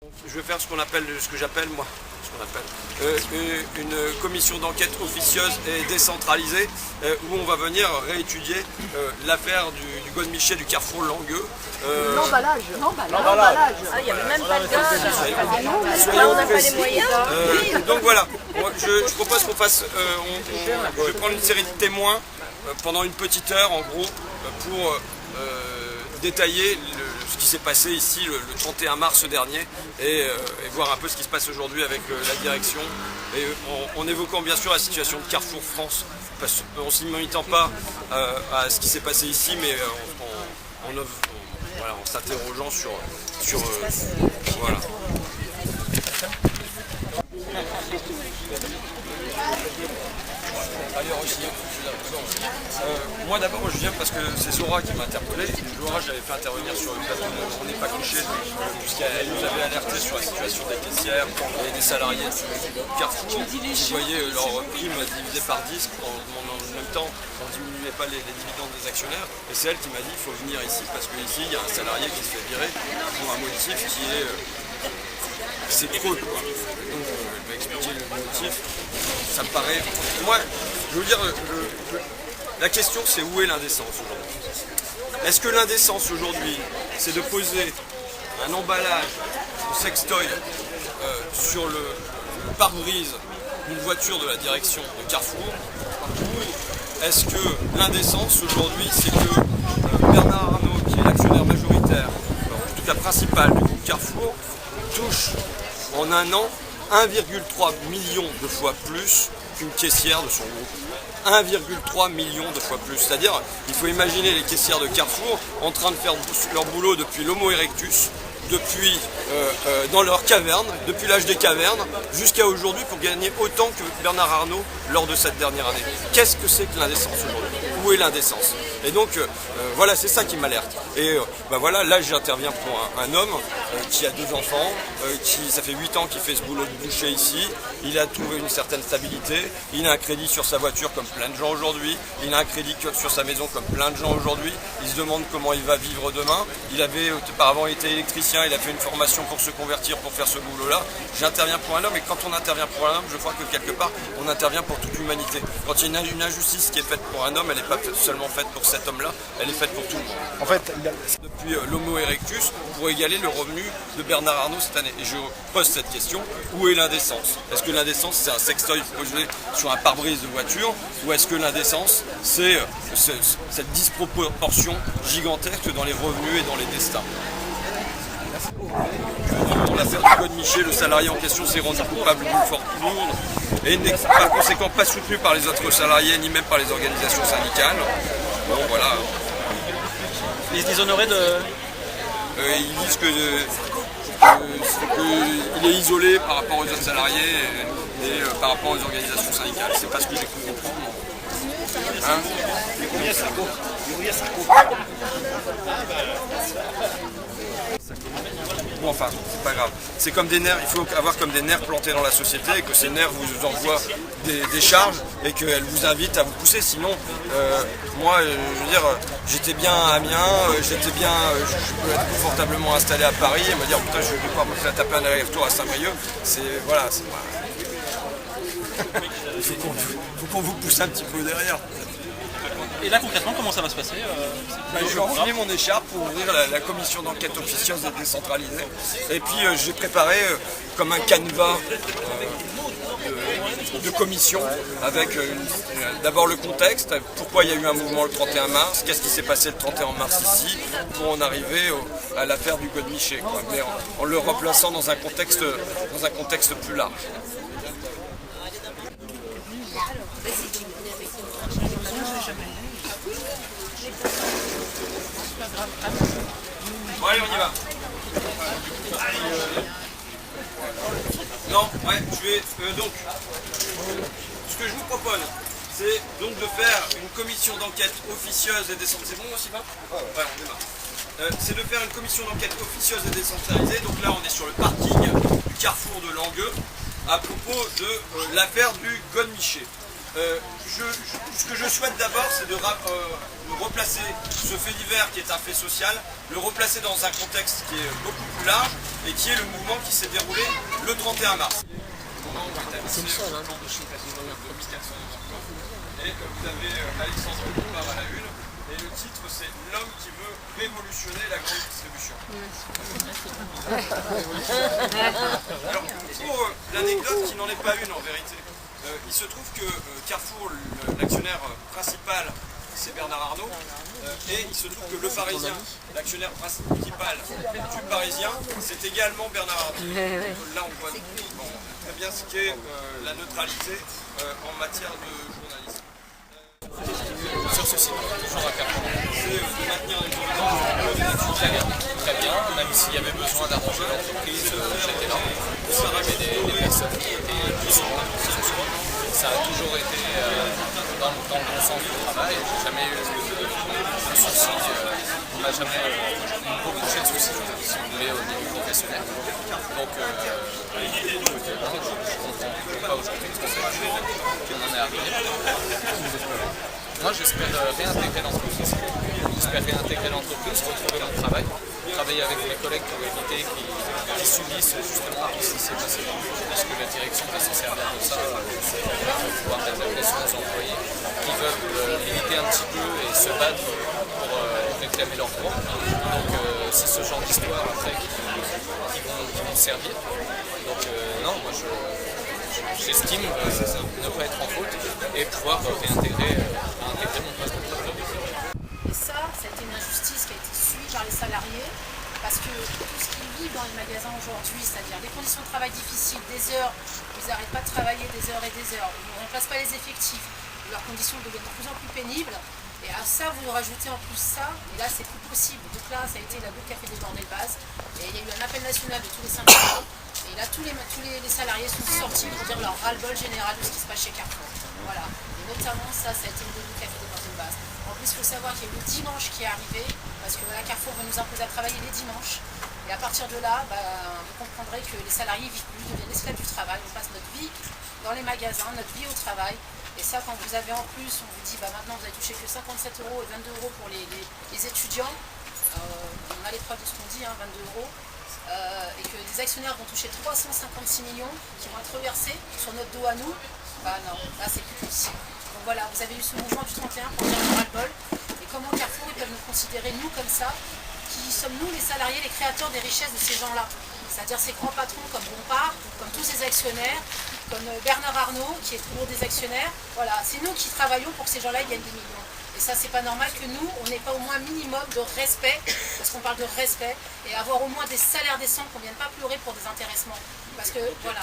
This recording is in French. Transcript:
Je vais faire ce que j'appelle une commission d'enquête officieuse et décentralisée où on va venir réétudier l'affaire du Godemiché du carrefour Langueux. L'emballage. Ah, il n'y avait même pas de gaz. Là, on n'a pas les moyens. Donc voilà, je propose qu'on fasse, je vais prendre une série de témoins pendant une petite heure en gros pour détailler ce qui s'est passé ici le 31 mars dernier et voir un peu ce qui se passe aujourd'hui avec la direction et en évoquant bien sûr la situation de Carrefour France, en ne s'imitant pas à ce qui s'est passé ici, mais en s'interrogeant sur voilà. Allez, moi d'abord je viens parce que c'est Zora qui m'a interpellé. Zora, j'avais fait intervenir sur le plateau de On n'est pas couché, puisqu'elle nous avait alerté sur la situation des caissières et des salariés de Carrefour qui voyaient leur prime divisée par 10 en même temps on ne diminuait pas les dividendes des actionnaires. Et c'est elle qui m'a dit qu'il faut venir ici parce qu'ici il y a un salarié qui se fait virer pour un motif qui est c'est creux quoi. Donc elle m'a expliqué le motif. Ça me paraît. Moi, je veux dire, la question c'est où est l'indécence aujourd'hui? Est-ce que l'indécence aujourd'hui, c'est de poser un emballage de sextoy sur le pare-brise d'une voiture de la direction de Carrefour? Ou est-ce que l'indécence aujourd'hui, c'est que Bernard Arnault, qui est l'actionnaire majoritaire, en tout cas principal du groupe Carrefour, touche en un an 1,3 million de fois plus qu'une caissière de son groupe. 1,3 million de fois plus. C'est-à-dire, il faut imaginer les caissières de Carrefour en train de faire leur boulot depuis l'Homo erectus, depuis dans leur caverne, depuis l'âge des cavernes, jusqu'à aujourd'hui pour gagner autant que Bernard Arnault lors de cette dernière année. Qu'est-ce que c'est que l'indécence aujourd'hui? Où est l'indécence? Et donc, voilà, c'est ça qui m'alerte. Et voilà, là j'interviens pour un homme qui a 2 enfants, ça fait 8 ans qu'il fait ce boulot de boucher ici, il a trouvé une certaine stabilité, il a un crédit sur sa voiture comme plein de gens aujourd'hui, il a un crédit sur sa maison comme plein de gens aujourd'hui, il se demande comment il va vivre demain, il avait auparavant été électricien, il a fait une formation pour se convertir, pour faire ce boulot-là. J'interviens pour un homme et quand on intervient pour un homme, je crois que quelque part, on intervient pour toute l'humanité. Quand il y a une injustice qui est faite pour un homme, elle n'est pas seulement faite pour cet homme-là, elle est faite pour tout le monde. En fait, depuis l'Homo erectus, pour égaler le revenu de Bernard Arnault cette année. Et je pose cette question, où est l'indécence? Est-ce que l'indécence, c'est un sextoy posé sur un pare-brise de voiture? Ou est-ce que l'indécence, c'est cette disproportion gigantesque dans les revenus et dans les destins? Dans l'affaire du Godemiché, le salarié en question s'est rendu coupable d'une forte lourde et n'est par conséquent pas soutenu par les autres salariés ni même par les organisations syndicales. Bon voilà. ils se disent honorés de... Ils disent qu'il est isolé par rapport aux autres salariés et par rapport aux organisations syndicales. C'est pas ce que j'ai cru comprendre. Hein? Bon, enfin, c'est pas grave. C'est comme des nerfs, il faut avoir comme des nerfs plantés dans la société et que ces nerfs vous envoient des charges et qu'elles vous invitent à vous pousser. Sinon, moi, je veux dire, j'étais bien à Amiens, je peux être confortablement installé à Paris et me dire putain, je vais pouvoir me faire taper un aller-retour à Saint-Brieuc. Voilà, c'est il faut qu'on vous pousse un petit peu derrière. Et là, concrètement, comment ça va se passer? Je vais enfiler mon écharpe pour ouvrir la commission d'enquête officieuse et décentralisée. Et puis j'ai préparé comme un canevas de commission avec d'abord le contexte, pourquoi il y a eu un mouvement le 31 mars, qu'est-ce qui s'est passé le 31 mars ici, pour en arriver à l'affaire du Godemiché, mais en le replaçant dans un contexte plus large. Bon allez, on y va. Non, ouais, je vais donc. Ce que je vous propose, c'est donc de faire une commission d'enquête officieuse et décentralisée. C'est bon aussi, pas? Ouais, on démarre. C'est de faire une commission d'enquête officieuse et décentralisée. Donc là, on est sur le parking du carrefour de Langueux à propos de l'affaire du Godemiché. Ce que je souhaite d'abord, c'est de replacer ce fait divers qui est un fait social, le replacer dans un contexte qui est beaucoup plus large et qui est le mouvement qui s'est déroulé le 31 mars. C'est le seul, hein. Et vous avez Alexandre Bompard à la une, et le titre c'est « L'homme qui veut révolutionner la grande distribution ». Alors pour l'anecdote qui n'en est pas une en vérité, il se trouve que Carrefour, l'actionnaire principal, c'est Bernard Arnault, et il se trouve que Le Parisien, l'actionnaire principal du Parisien, c'est également Bernard Arnault. Là on voit très bien ce qu'est la neutralité en matière de journalisme. Sur ce site, toujours à Carrefour. C'est de maintenir les dividendes. Très bien, même s'il y avait besoin d'arranger l'entreprise, j'étais là. Ça avait des personnes qui étaient plus souvent. Ça a toujours été dans le bon sens du travail. J'ai jamais eu de soucis. On n'a jamais beaucoup de soucis, si vous voulez, au niveau professionnel. Donc, je comprends pas aujourd'hui qu'on en est arrivé. Moi, j'espère réintégrer l'entreprise. J'espère réintégrer l'entreprise, retrouver mon travail, travailler avec mes collègues pour éviter qu'ils subissent justement tout ce qui s'est passé. Parce que la direction va se servir de ça pour pouvoir mettre la pression aux employés qui veulent limiter un petit peu et se battre pour réclamer leurs droits. Donc, c'est ce genre d'histoire après qui vont servir. Donc, non, moi j'estime ne pas être en faute et pouvoir réintégrer mon poste de travail. Et ça a été une injustice qui a été subie par les salariés parce que tout ce qu'ils vivent dans les magasins aujourd'hui, c'est-à-dire des conditions de travail difficiles, des heures, ils n'arrêtent pas de travailler des heures et des heures, ils ne remplacent pas les effectifs, leurs conditions deviennent de plus en plus pénibles. Et à ça, vous rajoutez en plus ça, et là c'est plus possible. Donc là, ça a été la goutte qui a fait déborder le vase. Et il y a eu un appel national de tous les syndicats. Et là, tous les salariés sont sortis pour dire leur ras-le-bol général de ce qui se passe chez Carrefour. Voilà. Et notamment, ça a été une des gouttes qui a fait déborder le vase. En plus, il faut savoir qu'il y a eu le dimanche qui est arrivé, parce que voilà, Carrefour veut nous imposer à travailler les dimanches. Et à partir de là, vous comprendrez que les salariés vivent plus, deviennent esclaves du travail. On passe notre vie dans les magasins, notre vie au travail. Et ça, quand vous avez en plus, on vous dit maintenant vous allez toucher que 57 € et 22 € pour les étudiants. On a les preuves de ce qu'on dit, 22 €. Et que des actionnaires vont toucher 356 millions qui vont être reversés sur notre dos à nous. Non, là c'est plus possible. Donc voilà, vous avez eu ce mouvement du 31 pour dire le ras-le-bol. Et comment Carrefour ils peuvent nous considérer, nous, comme ça, qui sommes nous les salariés, les créateurs des richesses de ces gens-là. C'est-à-dire ces grands patrons comme Bompard, comme tous ces actionnaires, comme Bernard Arnault, qui est toujours des actionnaires. Voilà, c'est nous qui travaillons pour que ces gens-là gagnent des millions. Et ça, c'est pas normal que nous, on n'ait pas au moins un minimum de respect, parce qu'on parle de respect, et avoir au moins des salaires décents, qu'on ne vienne pas pleurer pour des intéressements. Parce que, voilà.